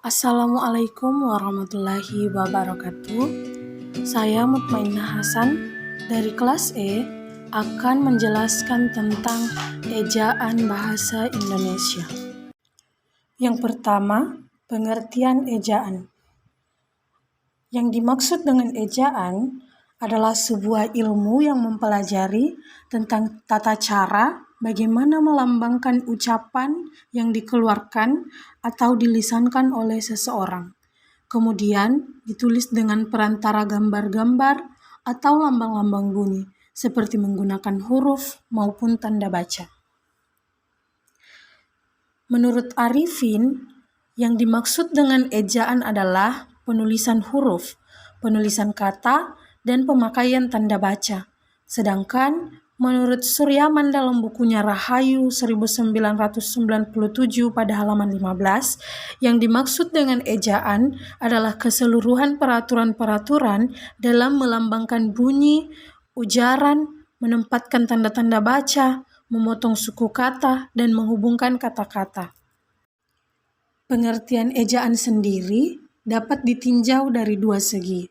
Assalamualaikum warahmatullahi wabarakatuh. Saya Mutmainnah Hasan dari kelas E akan menjelaskan tentang ejaan bahasa Indonesia. Yang pertama, pengertian ejaan. Yang dimaksud dengan ejaan adalah sebuah ilmu yang mempelajari tentang tata cara bagaimana melambangkan ucapan yang dikeluarkan atau dilisankan oleh seseorang. Kemudian ditulis dengan perantara gambar-gambar atau lambang-lambang bunyi, seperti menggunakan huruf maupun tanda baca. Menurut Arifin, yang dimaksud dengan ejaan adalah penulisan huruf, penulisan kata, dan pemakaian tanda baca. Sedangkan menurut Suryaman dalam bukunya Rahayu 1997 pada halaman 15, yang dimaksud dengan ejaan adalah keseluruhan peraturan-peraturan dalam melambangkan bunyi, ujaran, menempatkan tanda-tanda baca, memotong suku kata, dan menghubungkan kata-kata. Pengertian ejaan sendiri dapat ditinjau dari dua segi.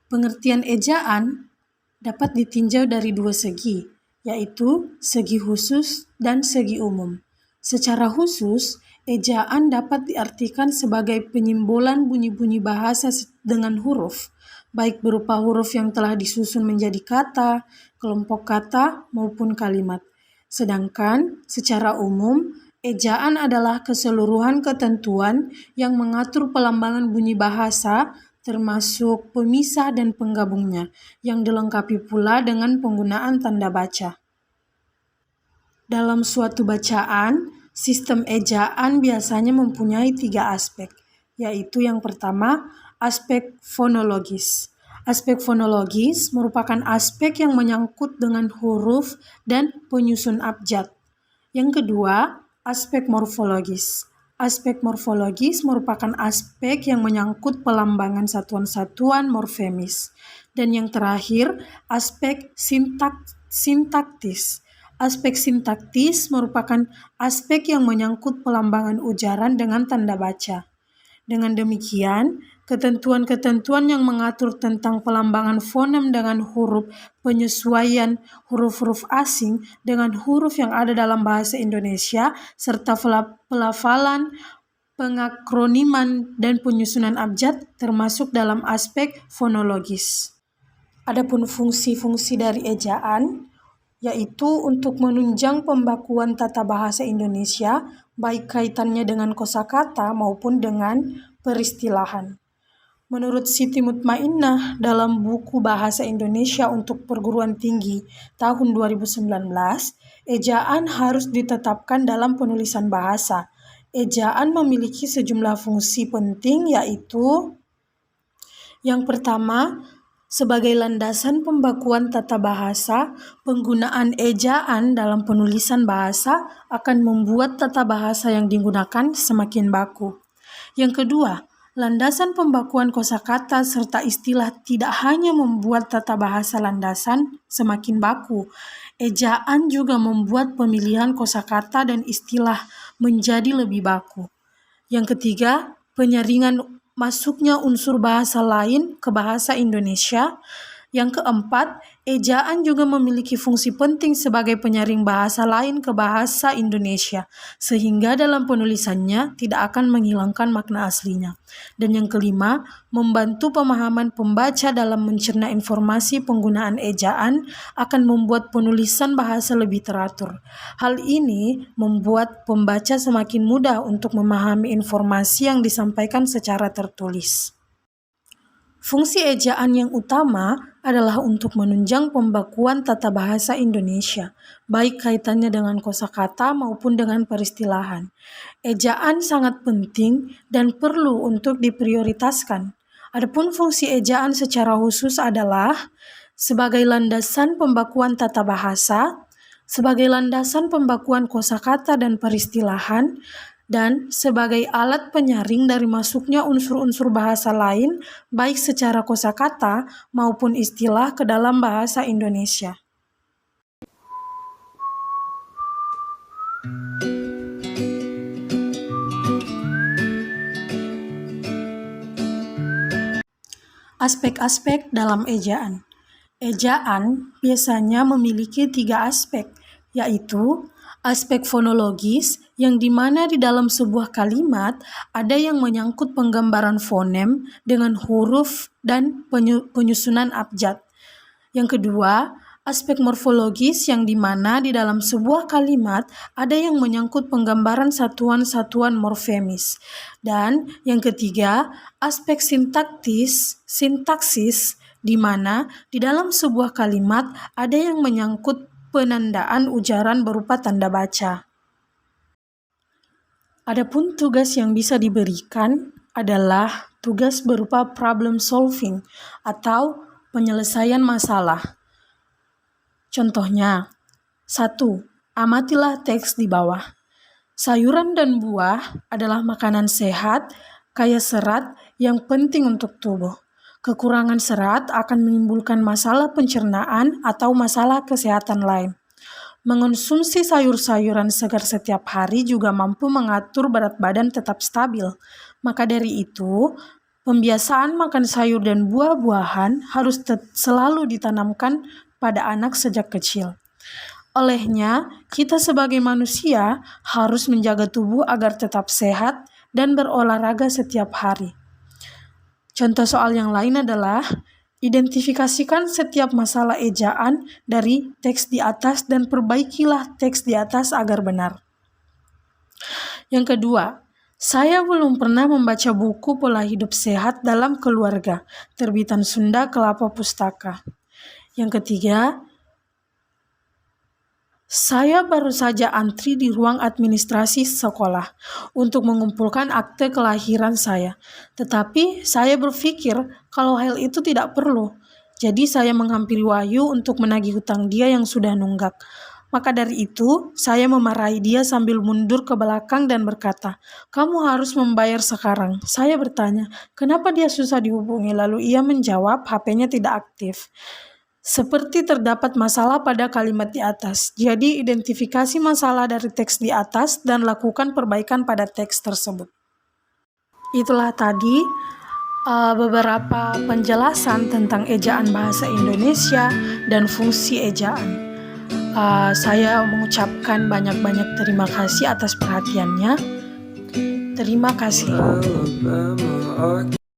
Pengertian ejaan dapat ditinjau dari dua segi, yaitu segi khusus dan segi umum. Secara khusus, ejaan dapat diartikan sebagai penyimbolan bunyi-bunyi bahasa dengan huruf, baik berupa huruf yang telah disusun menjadi kata, kelompok kata, maupun kalimat. Sedangkan secara umum, ejaan adalah keseluruhan ketentuan yang mengatur pelambangan bunyi bahasa, termasuk pemisah dan penggabungnya, yang dilengkapi pula dengan penggunaan tanda baca. Dalam suatu bacaan, sistem ejaan biasanya mempunyai 3 aspek, yaitu yang pertama, aspek fonologis. Aspek fonologis merupakan aspek yang menyangkut dengan huruf dan penyusun abjad. Yang kedua, aspek morfologis. Aspek morfologis merupakan aspek yang menyangkut pelambangan satuan-satuan morfemis. Dan yang terakhir, aspek sintaktis. Aspek sintaktis merupakan aspek yang menyangkut pelambangan ujaran dengan tanda baca. Dengan demikian, ketentuan-ketentuan yang mengatur tentang pelambangan fonem dengan huruf, penyesuaian huruf-huruf asing dengan huruf yang ada dalam bahasa Indonesia, serta pelafalan, pengakroniman, dan penyusunan abjad termasuk dalam aspek fonologis. Adapun fungsi-fungsi dari ejaan, yaitu untuk menunjang pembakuan tata bahasa Indonesia, baik kaitannya dengan kosakata maupun dengan peristilahan. Menurut Siti Mutmainnah dalam buku Bahasa Indonesia untuk Perguruan Tinggi tahun 2019, ejaan harus ditetapkan dalam penulisan bahasa. Ejaan memiliki sejumlah fungsi penting, yaitu yang pertama, sebagai landasan pembakuan tata bahasa, penggunaan ejaan dalam penulisan bahasa akan membuat tata bahasa yang digunakan semakin baku. Yang kedua, landasan pembakuan kosakata serta istilah tidak hanya membuat tata bahasa landasan semakin baku, ejaan juga membuat pemilihan kosakata dan istilah menjadi lebih baku. Yang ketiga, penyaringan masuknya unsur bahasa lain ke bahasa Indonesia. Yang keempat, ejaan juga memiliki fungsi penting sebagai penyaring bahasa lain ke bahasa Indonesia, sehingga dalam penulisannya tidak akan menghilangkan makna aslinya. Dan yang kelima, membantu pemahaman pembaca dalam mencerna informasi. Penggunaan ejaan akan membuat penulisan bahasa lebih teratur. Hal ini membuat pembaca semakin mudah untuk memahami informasi yang disampaikan secara tertulis. Fungsi ejaan yang utama adalah untuk menunjang pembakuan tata bahasa Indonesia, baik kaitannya dengan kosakata maupun dengan peristilahan. Ejaan sangat penting dan perlu untuk diprioritaskan. Adapun fungsi ejaan secara khusus adalah sebagai landasan pembakuan tata bahasa, sebagai landasan pembakuan kosakata dan peristilahan, dan sebagai alat penyaring dari masuknya unsur-unsur bahasa lain, baik secara kosakata maupun istilah ke dalam bahasa Indonesia. Aspek-aspek dalam ejaan. Ejaan biasanya memiliki 3 aspek, yaitu aspek fonologis yang dimana di dalam sebuah kalimat ada yang menyangkut penggambaran fonem dengan huruf dan penyusunan abjad. Yang kedua, aspek morfologis yang dimana di dalam sebuah kalimat ada yang menyangkut penggambaran satuan-satuan morfemis. Dan yang ketiga, aspek sintaksis di mana di dalam sebuah kalimat ada yang menyangkut penandaan ujaran berupa tanda baca. Adapun tugas yang bisa diberikan adalah tugas berupa problem solving atau penyelesaian masalah. Contohnya, 1. Amatilah teks di bawah. Sayuran dan buah adalah makanan sehat, kaya serat yang penting untuk tubuh. Kekurangan serat akan menimbulkan masalah pencernaan atau masalah kesehatan lain. Mengonsumsi sayur-sayuran segar setiap hari juga mampu mengatur berat badan tetap stabil. Maka dari itu, pembiasaan makan sayur dan buah-buahan harus selalu ditanamkan pada anak sejak kecil. Olehnya, kita sebagai manusia harus menjaga tubuh agar tetap sehat dan berolahraga setiap hari. Contoh soal yang lain adalah identifikasikan setiap masalah ejaan dari teks di atas dan perbaikilah teks di atas agar benar. Yang kedua, saya belum pernah membaca buku pola hidup sehat dalam keluarga, terbitan Sunda Kelapa Pustaka. Yang ketiga, saya baru saja antri di ruang administrasi sekolah untuk mengumpulkan akte kelahiran saya. Tetapi saya berpikir kalau hal itu tidak perlu. Jadi saya menghampiri Wahyu untuk menagih hutang dia yang sudah nunggak. Maka dari itu, saya memarahi dia sambil mundur ke belakang dan berkata, "Kamu harus membayar sekarang." Saya bertanya, kenapa dia susah dihubungi? Lalu ia menjawab, HP-nya tidak aktif. Seperti terdapat masalah pada kalimat di atas. Jadi identifikasi masalah dari teks di atas dan lakukan perbaikan pada teks tersebut. Itulah tadi beberapa penjelasan tentang ejaan bahasa Indonesia dan fungsi ejaan. Saya mengucapkan banyak-banyak terima kasih atas perhatiannya. Terima kasih.